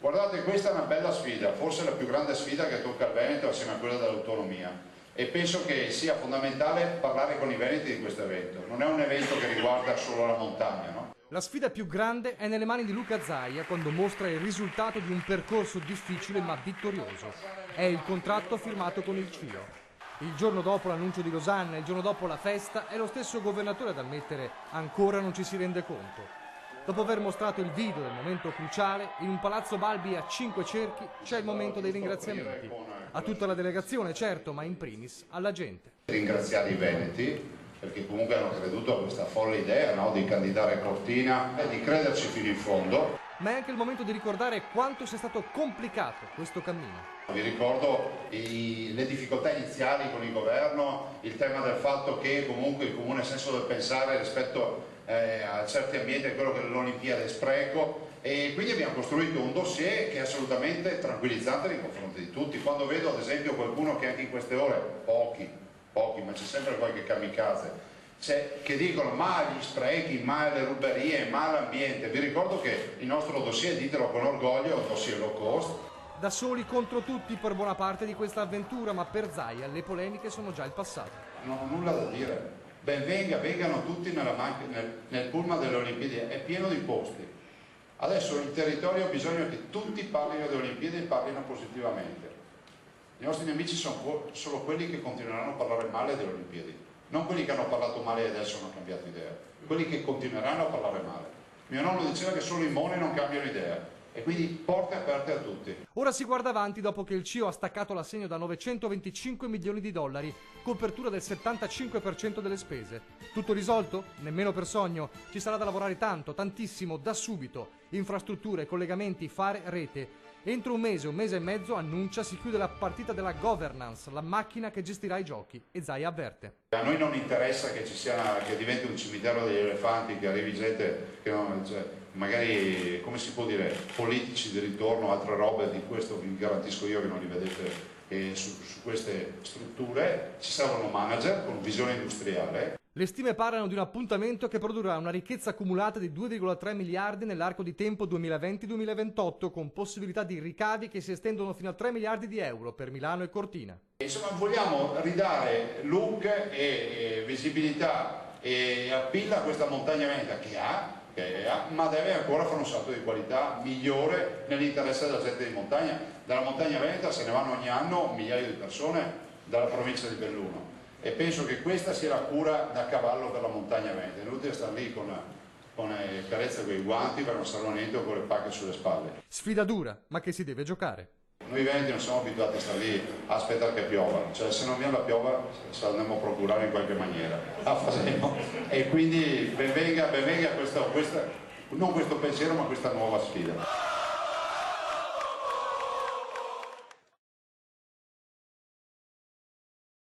Guardate, questa è una bella sfida, forse la più grande sfida che tocca al Veneto assieme a quella dell'autonomia, e penso che sia fondamentale parlare con i veneti di questo evento. Non è un evento che riguarda solo la montagna, no? La sfida più grande è nelle mani di Luca Zaia quando mostra il risultato di un percorso difficile ma vittorioso. È il contratto firmato con il CIO. Il giorno dopo l'annuncio di Losanna, il giorno dopo la festa, è lo stesso governatore ad ammettere ancora non ci si rende conto. Dopo aver mostrato il video del momento cruciale, in un palazzo Balbi a 5 cerchi c'è il momento dei ringraziamenti. A tutta la delegazione, certo, ma in primis alla gente. Ringraziare i veneti, perché comunque hanno creduto a questa folle idea, no, di candidare Cortina e di crederci fino in fondo. Ma è anche il momento di ricordare quanto sia stato complicato questo cammino. Vi ricordo le difficoltà iniziali con il governo, il tema del fatto che comunque il comune senso del pensare rispetto a certi ambienti è quello che l'Olimpiade è spreco, e quindi abbiamo costruito un dossier che è assolutamente tranquillizzante nei confronti di tutti. Quando vedo ad esempio qualcuno che anche in queste ore, pochi, ma c'è sempre qualche kamikaze, che dicono ma gli sprechi, ma le ruberie, ma l'ambiente, vi ricordo che il nostro dossier, ditelo con orgoglio, è un dossier low cost. Da soli contro tutti per buona parte di questa avventura, ma per Zaia le polemiche sono già il passato. Non ho nulla da dire. Vengano tutti nel pullman delle Olimpiadi, è pieno di posti. Adesso il territorio ha bisogno che tutti parlino delle Olimpiadi e parlino positivamente. I nostri nemici sono solo quelli che continueranno a parlare male delle Olimpiadi, non quelli che hanno parlato male e adesso hanno cambiato idea, quelli che continueranno a parlare male. Mio nonno diceva che solo i moni non cambiano idea. E quindi porte aperte a tutti. Ora si guarda avanti dopo che il CIO ha staccato l'assegno da 925 milioni di dollari, copertura del 75% delle spese. Tutto risolto? Nemmeno per sogno. Ci sarà da lavorare tanto, tantissimo, da subito. Infrastrutture, collegamenti, fare rete. Entro un mese e mezzo, annuncia, si chiude la partita della governance, la macchina che gestirà i giochi. E Zaia avverte. A noi non interessa che che diventi un cimitero degli elefanti, che arrivi gente che non... magari, come si può dire, politici di ritorno, altre robe di questo, vi garantisco io che non li vedete su queste strutture. Ci saranno manager con visione industriale. Le stime parlano di un appuntamento che produrrà una ricchezza accumulata di 2,3 miliardi nell'arco di tempo 2020-2028, con possibilità di ricavi che si estendono fino a 3 miliardi di euro per Milano e Cortina. Insomma, vogliamo ridare look e visibilità e appeal a questa montagna veneta che ha, ma deve ancora fare un salto di qualità migliore nell'interesse della gente di montagna. Dalla montagna veneta se ne vanno ogni anno migliaia di persone dalla provincia di Belluno, e penso che questa sia la cura da cavallo per la montagna veneta. È inutile stare lì con le carezze, con i guanti, per non stare niente o con le pacche sulle spalle. Sfida dura, ma che si deve giocare. Noi veneti non siamo abituati a stare lì a aspettare che piova, cioè se non viene la piova se la andremo a procurare in qualche maniera, la faremo, e quindi ben venga non questo pensiero ma questa nuova sfida.